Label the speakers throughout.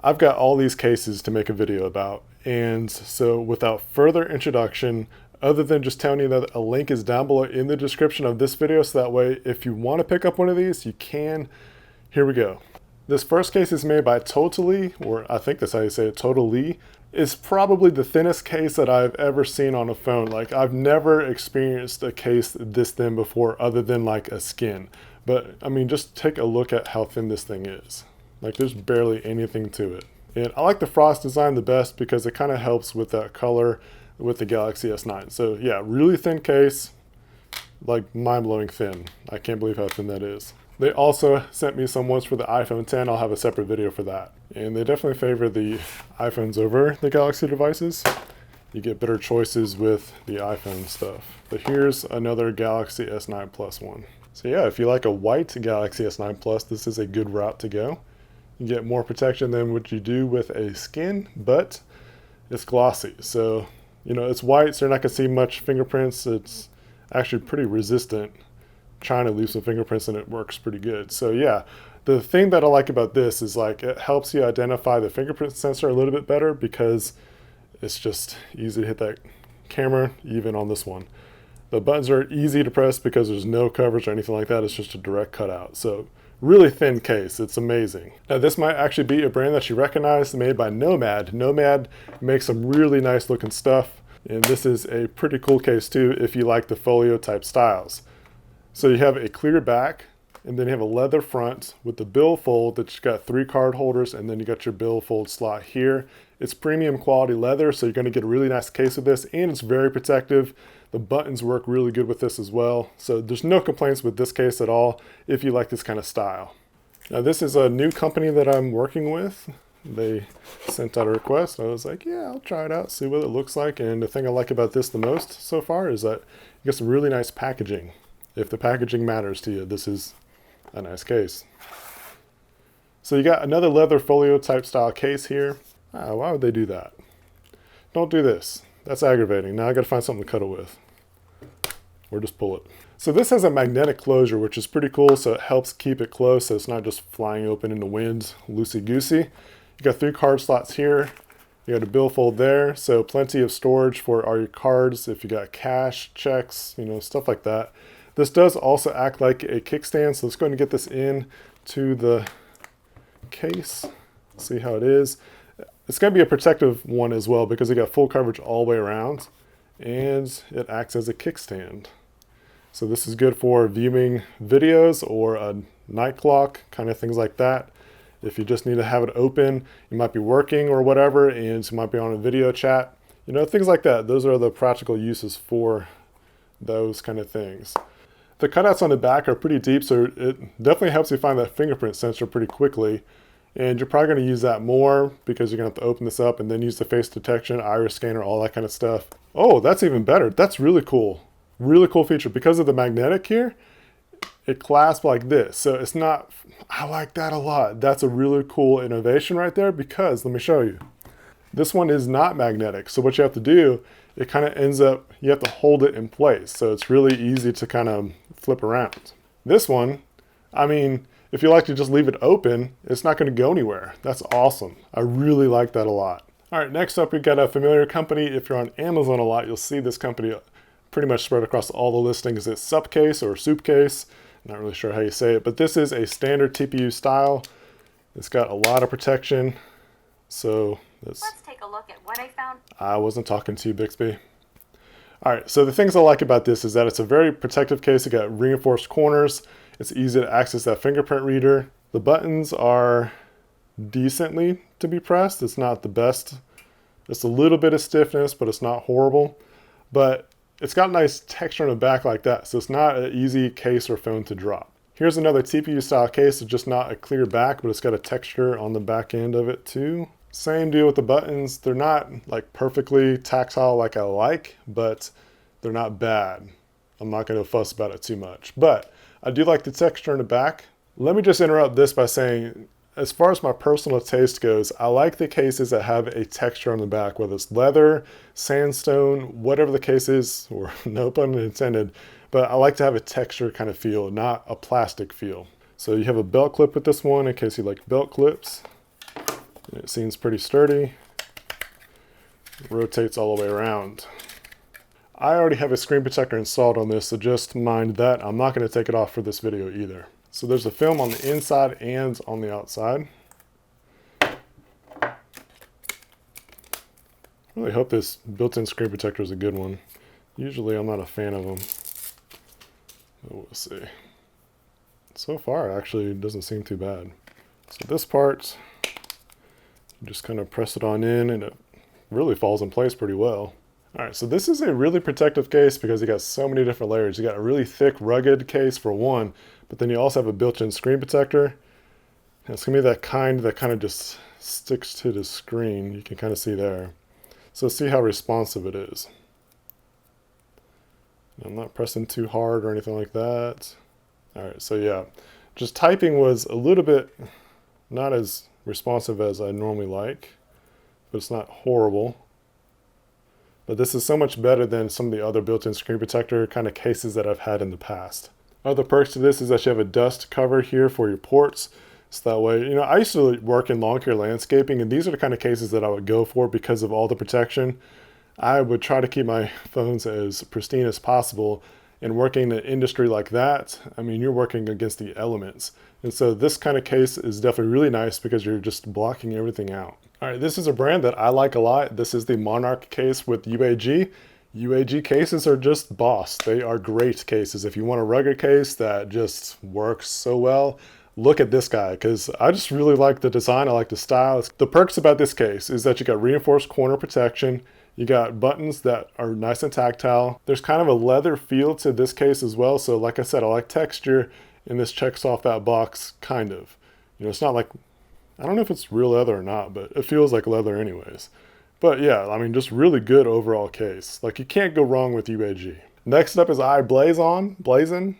Speaker 1: I've got all these cases to make a video about, and so without further introduction, other than just telling you that a link is down below in the description of this video, so that way if you want to pick up one of these, you can. Here we go. This first case is made by Totally, or I think that's how you say it, Totally. It's probably the thinnest case that I've ever seen on a phone. Like, I've never experienced a case this thin before other than like a skin. But I mean, just take a look at how thin this thing is. Like, there's barely anything to it. And I like the frost design the best because it kind of helps with that color with the Galaxy S9. So yeah, really thin case, like mind-blowing thin. I can't believe how thin that is. They also sent me some ones for the iPhone 10. I'll have a separate video for that. And they definitely favor the iPhones over the Galaxy devices. You get better choices with the iPhone stuff. But here's another Galaxy S9 Plus one. So yeah, if you like a white Galaxy S9 Plus, this is a good route to go. You get more protection than what you do with a skin, but it's glossy. So, you know, it's white, so you're not gonna see much fingerprints. It's actually pretty resistant trying to leave some fingerprints, and it works pretty good. So yeah, the thing that I like about this is like it helps you identify the fingerprint sensor a little bit better because it's just easy to hit that camera, even on this one. The buttons are easy to press because there's no coverage or anything like that. It's just a direct cutout. So really thin case. It's amazing. Now this might actually be a brand that you recognize, made by Nomad. Nomad makes some really nice looking stuff. And this is a pretty cool case too if you like the folio type styles. So you have a clear back, and then you have a leather front with the billfold that's got 3 card holders, and then you got your billfold slot here. It's premium quality leather, so you're going to get a really nice case with this, and it's very protective. The buttons work really good with this as well. So there's no complaints with this case at all if you like this kind of style. Now this is a new company that I'm working with. They sent out a request. I was like, yeah, I'll try it out, see what it looks like. And the thing I like about this the most so far is that you get some really nice packaging. If the packaging matters to you, this is a nice case. So you got another leather folio type style case here. Why would they do that? Don't do this. That's aggravating. Now I got to find something to cut it with. Or just pull it. So this has a magnetic closure, which is pretty cool. So it helps keep it closed so it's not just flying open in the wind, loosey-goosey. You got 3 card slots here. You got a billfold there. So plenty of storage for all your cards. If you got cash, checks, you know, stuff like that. This does also act like a kickstand, so let's go ahead and get this in to the case. See how it is. It's going to be a protective one as well because it got full coverage all the way around, and it acts as a kickstand. So this is good for viewing videos or a night clock, kind of things like that. If you just need to have it open, you might be working or whatever, and you might be on a video chat. You know, things like that. Those are the practical uses for those kind of things. The cutouts on the back are pretty deep, so it definitely helps you find that fingerprint sensor pretty quickly. And you're probably going to use that more because you're going to have to open this up and then use the face detection, iris scanner, all that kind of stuff. Oh, that's even better. That's really cool. Really cool feature. Because of the magnetic here, it clasps like this. So it's not, I like that a lot. That's a really cool innovation right there because, let me show you. This one is not magnetic. So what you have to do, it kind of ends up, you have to hold it in place. So it's really easy to kind of flip around. This one, I mean, if you like to just leave it open, it's not going to go anywhere. That's awesome. I really like that a lot. All right, next up, we've got a familiar company. If you're on Amazon a lot, you'll see this company pretty much spread across all the listings. It's Supcase or Soupcase. Not really sure how you say it, but this is a standard TPU style. It's got a lot of protection. So let's
Speaker 2: take a look at what I found.
Speaker 1: I wasn't talking to you, Bixby. All right, so the things I like about this is that it's a very protective case. It got reinforced corners. It's easy to access that fingerprint reader. The buttons are decently to be pressed. It's not the best. It's a little bit of stiffness, but it's not horrible. But it's got nice texture on the back like that, so it's not an easy case or phone to drop. Here's another TPU style case. It's just not a clear back, but it's got a texture on the back end of it too. Same deal with the buttons. They're not like perfectly tactile like I like, but they're not bad. I'm not going to fuss about it too much, but I do like the texture in the back. Let me just interrupt this by saying, as far as my personal taste goes, I like the cases that have a texture on the back, whether it's leather, sandstone, whatever the case is, or no pun intended, but I like to have a texture kind of feel, not a plastic feel. So you have a belt clip with this one in case you like belt clips. It seems pretty sturdy. It rotates all the way around. I already have a screen protector installed on this, so just mind that. I'm not going to take it off for this video either. So there's a film on the inside and on the outside. I really hope this built-in screen protector is a good one. Usually I'm not a fan of them. But we'll see. So far, actually, it doesn't seem too bad. So this part, you just kind of press it on in and it really falls in place pretty well. All right, so this is a really protective case because you got so many different layers. You got a really thick, rugged case for one, but then you also have a built-in screen protector. And it's gonna be that kind of just sticks to the screen. You can kind of see there. So see how responsive it is. I'm not pressing too hard or anything like that. All right, so yeah, just typing was a little bit not as responsive as I normally like, but it's not horrible. But this is so much better than some of the other built-in screen protector kind of cases that I've had in the past. Other perks to this is that you have a dust cover here for your ports. So that way, you know, I used to work in lawn care landscaping, and these are the kind of cases that I would go for because of all the protection. I would try to keep my phones as pristine as possible. And working in an industry like that, I mean, you're working against the elements. And so this kind of case is definitely really nice because you're just blocking everything out. All right, this is a brand that I like a lot. This is the Monarch case with UAG. UAG cases are just boss. They are great cases. If you want a rugged case that just works so well, look at this guy, because I just really like the design. I like the style. The perks about this case is that you got reinforced corner protection. You got buttons that are nice and tactile. There's kind of a leather feel to this case as well. So like I said, I like texture, and this checks off that box kind of. You know, it's not like, I don't know if it's real leather or not, but it feels like leather anyways. But yeah, I mean, just really good overall case. Like, you can't go wrong with UAG. Next up is Blazon.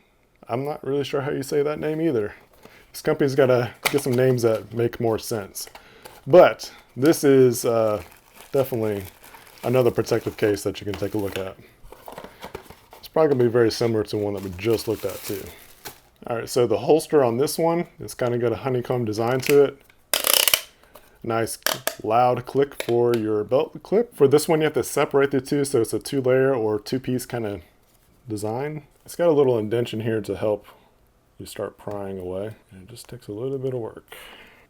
Speaker 1: I'm not really sure how you say that name either. This company's got to get some names that make more sense. But this is definitely another protective case that you can take a look at. It's probably going to be very similar to one that we just looked at too. All right, so the holster on this one, it's kind of got a honeycomb design to it. Nice loud click for your belt clip. For this one, you have to separate the two, so it's a two-layer or two-piece kind of design. It's got a little indentation here to help you start prying away. And it just takes a little bit of work.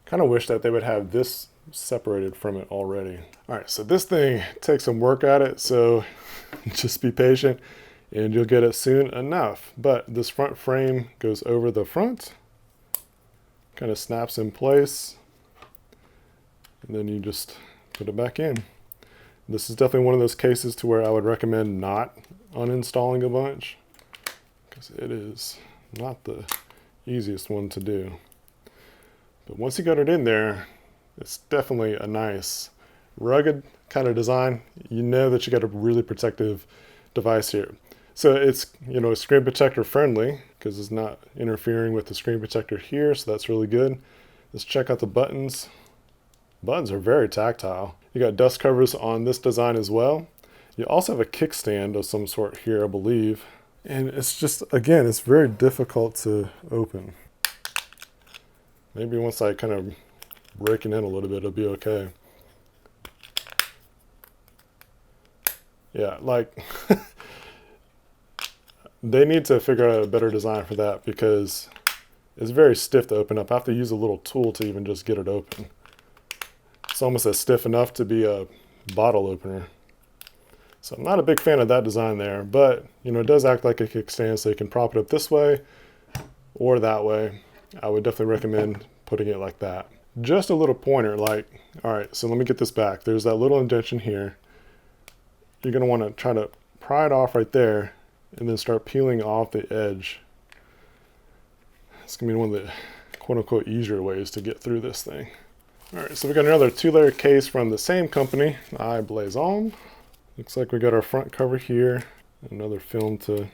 Speaker 1: Kind of wish that they would have this separated from it already. All right, so this thing takes some work at it, so just be patient and you'll get it soon enough. But this front frame goes over the front, kind of snaps in place, and then you just put it back in. This is definitely one of those cases to where I would recommend not uninstalling a bunch, because it is not the easiest one to do. But once you got it in there, it's definitely a nice rugged kind of design. You know that you got a really protective device here. So it's, you know, screen protector friendly because it's not interfering with the screen protector here, so that's really good. Let's check out the buttons. Buttons are very tactile. You got dust covers on this design as well. You also have a kickstand of some sort here, I believe. And it's just, again, it's very difficult to open. Maybe once I kind of break it in a little bit, it'll be okay. Yeah, like, they need to figure out a better design for that because it's very stiff to open up. I have to use a little tool to even just get it open. It's almost as stiff enough to be a bottle opener. So I'm not a big fan of that design there, but you know, it does act like a kickstand, so you can prop it up this way or that way. I would definitely recommend putting it like that. Just a little pointer, like, all right, so let me get this back. There's that little indentation here. You're gonna wanna try to pry it off right there and then start peeling off the edge. It's gonna be one of the quote unquote easier ways to get through this thing. All right, so we got another two-layer case from the same company, Blazon. Looks like we got our front cover here, another film to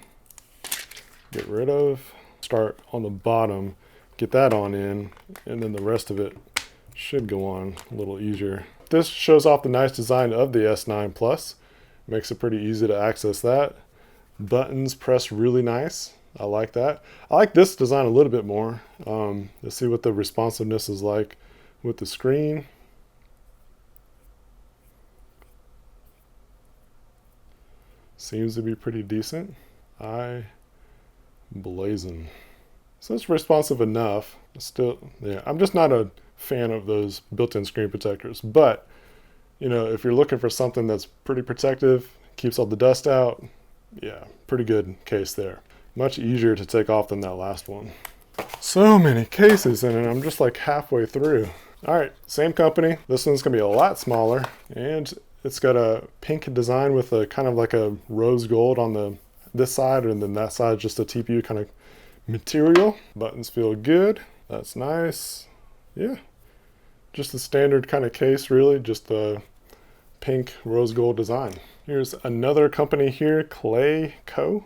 Speaker 1: get rid of. Start on the bottom, get that on in, and then the rest of it should go on a little easier. This shows off the nice design of the S9 Plus. Makes it pretty easy to access that. Buttons press really nice. I like that. I like this design a little bit more. Let's see what the responsiveness is like with the screen. seems to be pretty decent. Blazing. So it's responsive enough. Still, yeah, I'm just not a fan of those built-in screen protectors, but you know, if you're looking for something that's pretty protective, keeps all the dust out, yeah, pretty good case there. Much easier to take off than that last one. So many cases in it, I'm just like halfway through. All right, same company. This one's gonna be a lot smaller, and it's got a pink design with a kind of like a rose gold on this side, and then that side just a TPU kind of material. Buttons feel good. That's nice. Yeah, just the standard kind of case, really, just the pink rose gold design. Here's another company here, Clayco.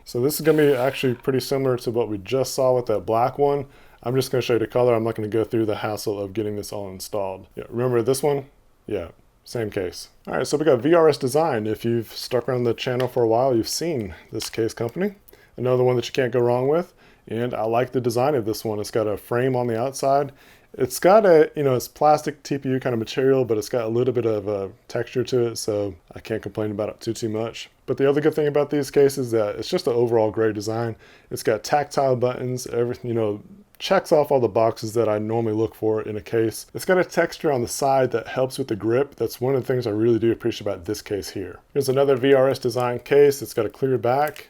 Speaker 1: So this is gonna be actually pretty similar to what we just saw with that black one. I'm just gonna show you the color. I'm not gonna go through the hassle of getting this all installed. Yeah, remember this one? Yeah, same case. All right, so we got VRS Design. If you've stuck around the channel for a while, you've seen this case company. Another one that you can't go wrong with. And I like the design of this one. It's got a frame on the outside. It's got a, you know, it's plastic TPU kind of material, but it's got a little bit of a texture to it, so I can't complain about it too much. But the other good thing about these cases is that it's just an overall great design. It's got tactile buttons, everything, you know, checks off all the boxes that I normally look for in a case. It's got a texture on the side that helps with the grip. That's one of the things I really do appreciate about this case here. Here's another VRS Design case. It's got a clear back.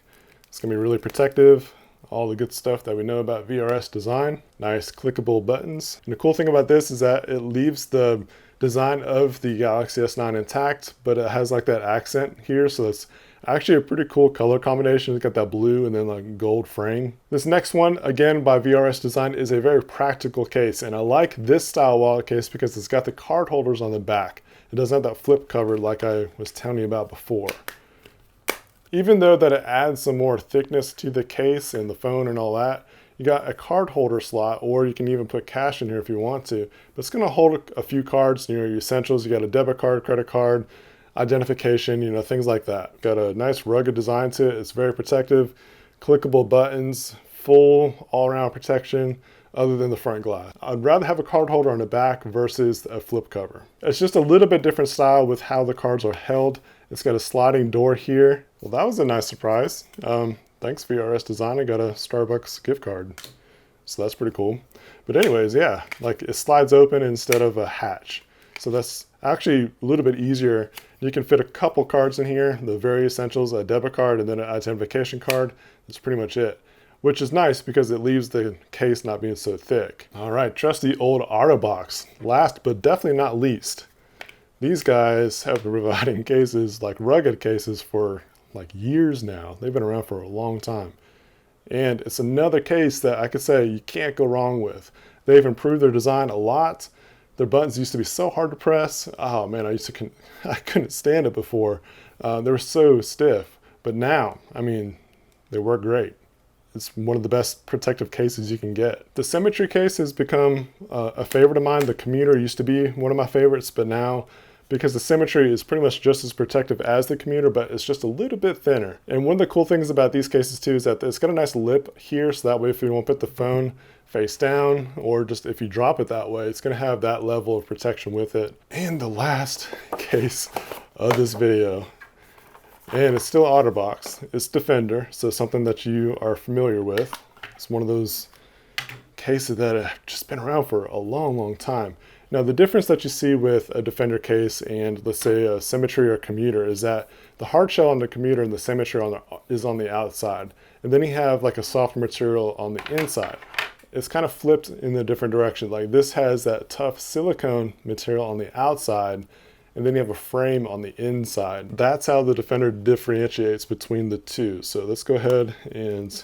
Speaker 1: It's gonna be really protective. All the good stuff that we know about VRS Design. Nice clickable buttons. And the cool thing about this is that it leaves the design of the Galaxy S9 intact, but it has like that accent here, so it's actually a pretty cool color combination. It's got that blue and then like gold frame. This next one, again by VRS Design, is a very practical case, and I like this style wallet case because it's got the card holders on the back. It doesn't have that flip cover like I was telling you about before. Even though that it adds some more thickness to the case and the phone and all that, you got a card holder slot, or you can even put cash in here if you want to. But it's gonna hold a few cards, you know, your essentials. You got a debit card, credit card, identification, you know, things like that. Got a nice rugged design to it. It's very protective, clickable buttons, full all-around protection other than the front glass. I'd rather have a card holder on the back versus a flip cover. It's just a little bit different style with how the cards are held. It's got a sliding door here. Well, that was a nice surprise. Thanks VRS Design, I got a Starbucks gift card. So that's pretty cool. But anyways, yeah, like it slides open instead of a hatch. So that's actually a little bit easier. You can fit a couple cards in here, the very essentials, a debit card and then an identification card. That's pretty much it, which is nice because it leaves the case not being so thick. All right, trusty old Ottobox. Last but definitely not least, these guys have been providing cases, like rugged cases, for like years now. They've been around for a long time. And it's another case that I could say you can't go wrong with. They've improved their design a lot. Their buttons used to be so hard to press. Oh man, I couldn't stand it before. They were so stiff. But now, I mean, they work great. It's one of the best protective cases you can get. The Symmetry case has become a favorite of mine. The Commuter used to be one of my favorites, but now, because the Symmetry is pretty much just as protective as the Commuter, but it's just a little bit thinner. And one of the cool things about these cases too is that it's got a nice lip here, so that way if you want to put the phone face down, or just if you drop it that way, it's going to have that level of protection with it. And the last case of this video, and it's still OtterBox, it's Defender, so something that you are familiar with. It's one of those cases that have just been around for a long time. Now the difference that you see with a Defender case and let's say a Symmetry or Commuter is that the hard shell on the Commuter and the Symmetry is on the outside, and then you have like a soft material on the inside. It's kind of flipped in a different direction. Like this has that tough silicone material on the outside, and then you have a frame on the inside. That's how the Defender differentiates between the two. So let's go ahead and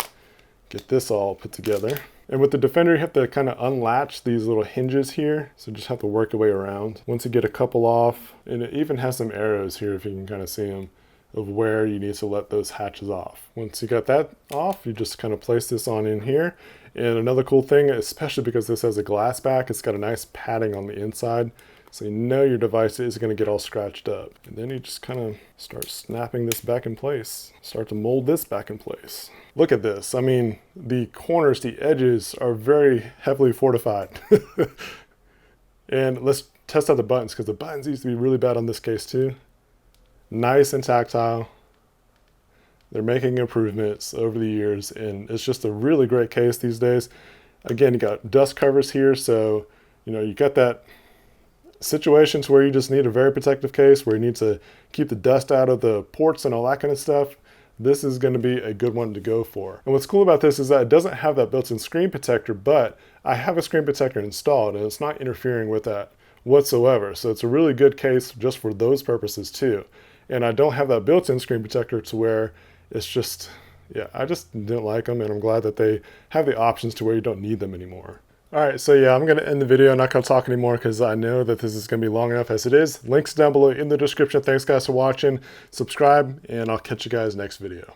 Speaker 1: get this all put together. And with the Defender, you have to kind of unlatch these little hinges here. So just have to work your way around. Once you get a couple off, and it even has some arrows here if you can kind of see them, of where you need to let those hatches off. Once you got that off, you just kind of place this on in here. And another cool thing, especially because this has a glass back, it's got a nice padding on the inside. So you know your device is going to get all scratched up. And then you just kind of start snapping this back in place. Start to mold this back in place. Look at this. I mean, the corners, the edges are very heavily fortified. And let's test out the buttons, because the buttons used to be really bad on this case too. nice and tactile. They're making improvements over the years, and it's just a really great case these days. Again, you got dust covers here, so you got that situations where you just need a very protective case, where you need to keep the dust out of the ports and all that kind of stuff. This is going to be a good one to go for. And what's cool about this is that it doesn't have that built-in screen protector, but I have a screen protector installed and it's not interfering with that whatsoever. So it's a really good case just for those purposes too. And I don't have that built-in screen protector to where it's just, yeah, I just didn't like them, and I'm glad that they have the options to where you don't need them anymore. All right, so yeah, I'm going to end the video. I'm not going to talk anymore because I know that this is going to be long enough as it is. Links down below in the description. Thanks guys for watching. Subscribe, and I'll catch you guys next video.